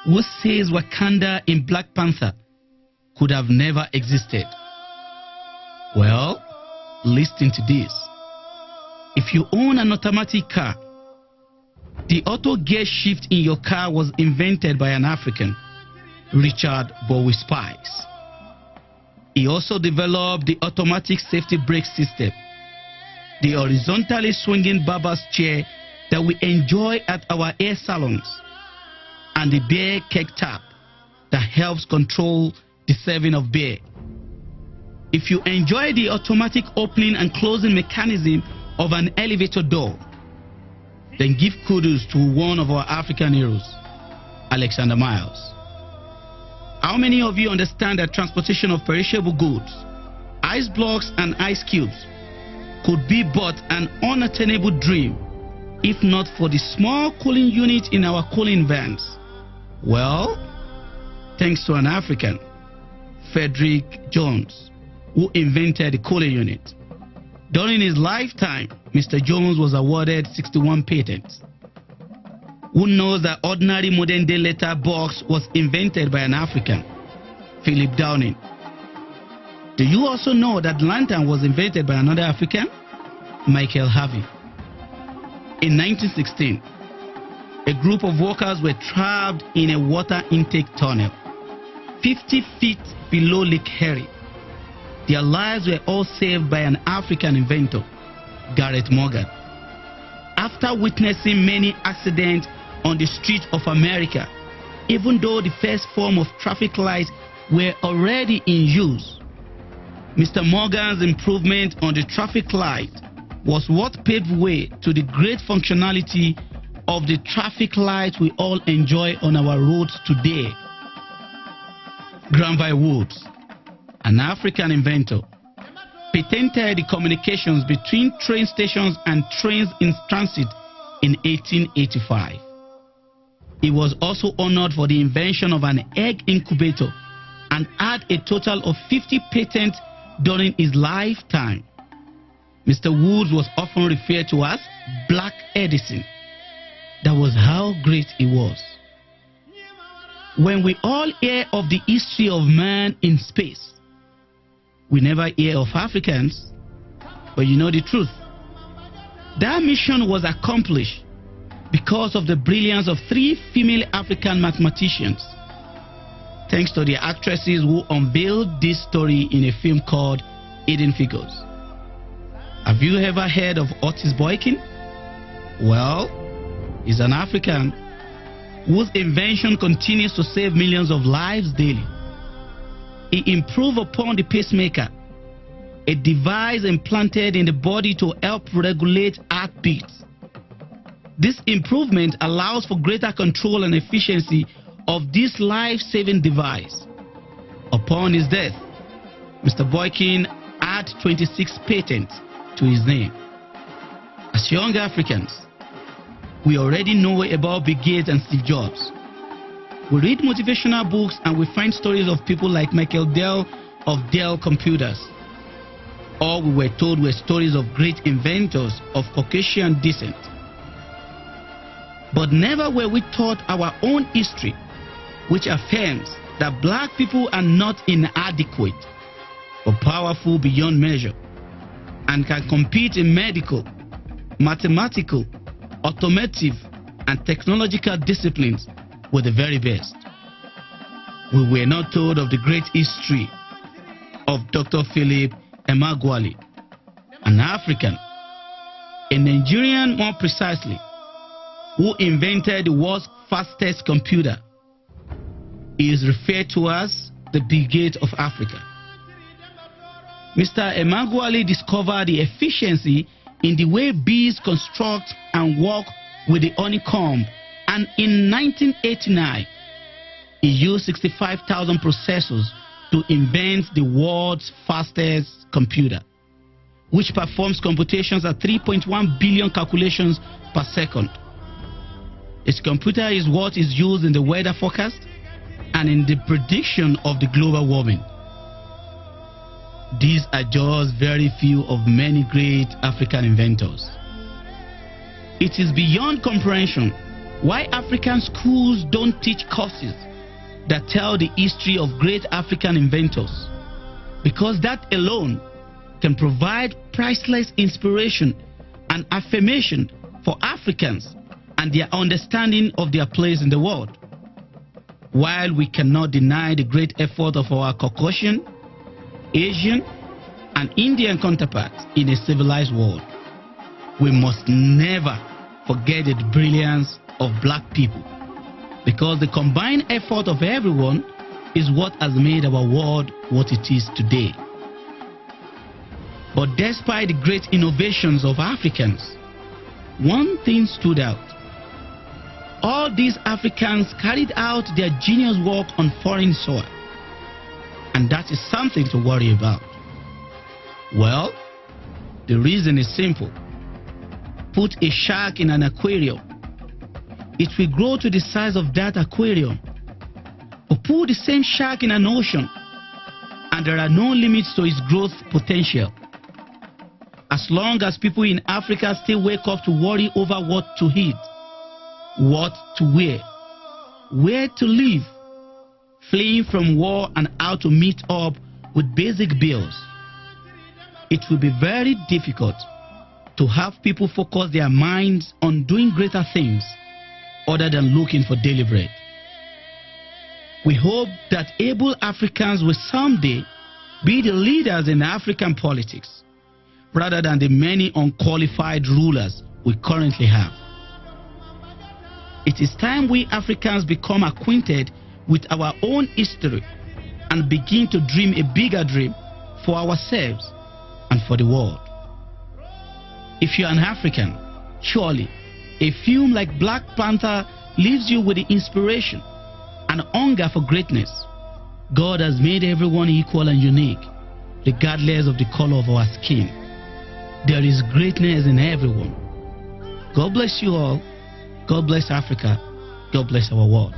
who says Wakanda in Black Panther could have never existed? Well, listen to this. If you own an automatic car, the auto gear shift in your car was invented by an African, Richard Bowie Spice. He also developed the automatic safety brake system, the horizontally swinging barber's chair that we enjoy at our hair salons, and the beer keg tap that helps control the serving of beer. If you enjoy the automatic opening and closing mechanism of an elevator door, then give kudos to one of our African heroes, Alexander Miles. How many of you understand that transportation of perishable goods, ice blocks and ice cubes, could be but an unattainable dream if not for the small cooling unit in our cooling vans? Well, thanks to an African, Frederick Jones, who invented the cooling unit. During his lifetime, Mr. Jones was awarded 61 patents. Who knows that ordinary modern-day letter box was invented by an African, Philip Downing? Do you also know that lantern was invented by another African, Michael Harvey? In 1916, a group of workers were trapped in a water intake tunnel 50 feet below Lake Erie. Their lives were all saved by an African inventor, Garrett Morgan. After witnessing many accidents on the streets of America, even though the first form of traffic lights were already in use, Mr. Morgan's improvement on the traffic light was what paved way to the great functionality of the traffic lights we all enjoy on our roads today. Granville Woods, an African inventor, patented the communications between train stations and trains in transit in 1885. He was also honored for the invention of an egg incubator and had a total of 50 patents during his lifetime. Mr. Woods was often referred to as Black Edison. That was how great he was. When we all hear of the history of man in space, we never hear of Africans, but you know the truth. That mission was accomplished because of the brilliance of 3 female African mathematicians, thanks to the actresses who unveiled this story in a film called Hidden Figures. Have you ever heard of Otis Boykin? Well, he's an African whose invention continues to save millions of lives daily. He improved upon the pacemaker, a device implanted in the body to help regulate heartbeats. This improvement allows for greater control and efficiency of this life-saving device. Upon his death, Mr. Boykin had 26 patents to his name. As young Africans, we already know about Bill Gates and Steve Jobs. We read motivational books and we find stories of people like Michael Dell of Dell Computers. All we were told were stories of great inventors of Caucasian descent. But never were we taught our own history, which affirms that black people are not inadequate, but powerful beyond measure, and can compete in medical, mathematical, automotive, and technological disciplines with the very best. We were not told of the great history of Dr. Philip Emeagwali, an African, a Nigerian more precisely, who invented the world's fastest computer. He is referred to as the Bill Gates of Africa. Mr. Emeagwali discovered the efficiency in the way bees construct and work with the honeycomb, and in 1989, he used 65,000 processors to invent the world's fastest computer, which performs computations at 3.1 billion calculations per second. His computer is what is used in the weather forecast and in the prediction of the global warming. These are just very few of many great African inventors. It is beyond comprehension Why African schools don't teach courses that tell the history of great African inventors. Because that alone can provide priceless inspiration and affirmation for Africans and their understanding of their place in the world. While we cannot deny the great effort of our Caucasian, Asian, and Indian counterparts in a civilized world, we must never forget the brilliance of black people, because the combined effort of everyone is what has made our world what it is today. But despite the great innovations of Africans, one thing stood out. All these Africans carried out their genius work on foreign soil, and that is something to worry about. Well, the reason is simple. Put a shark in an aquarium. It will grow to the size of that aquarium. But put the same shark in an ocean, and there are no limits to its growth potential. As long as people in Africa still wake up to worry over what to eat, what to wear, where to live, fleeing from war and how to meet up with basic bills, it will be very difficult to have people focus their minds on doing greater things other than looking for daily bread. We hope that able Africans will someday be the leaders in African politics, rather than the many unqualified rulers we currently have. It is time we Africans become acquainted with our own history and begin to dream a bigger dream for ourselves and for the world. If you're an African, surely a film like Black Panther leaves you with the inspiration and hunger for greatness. God has made everyone equal and unique, regardless of the color of our skin. There is greatness in everyone. God bless you all. God bless Africa. God bless our world.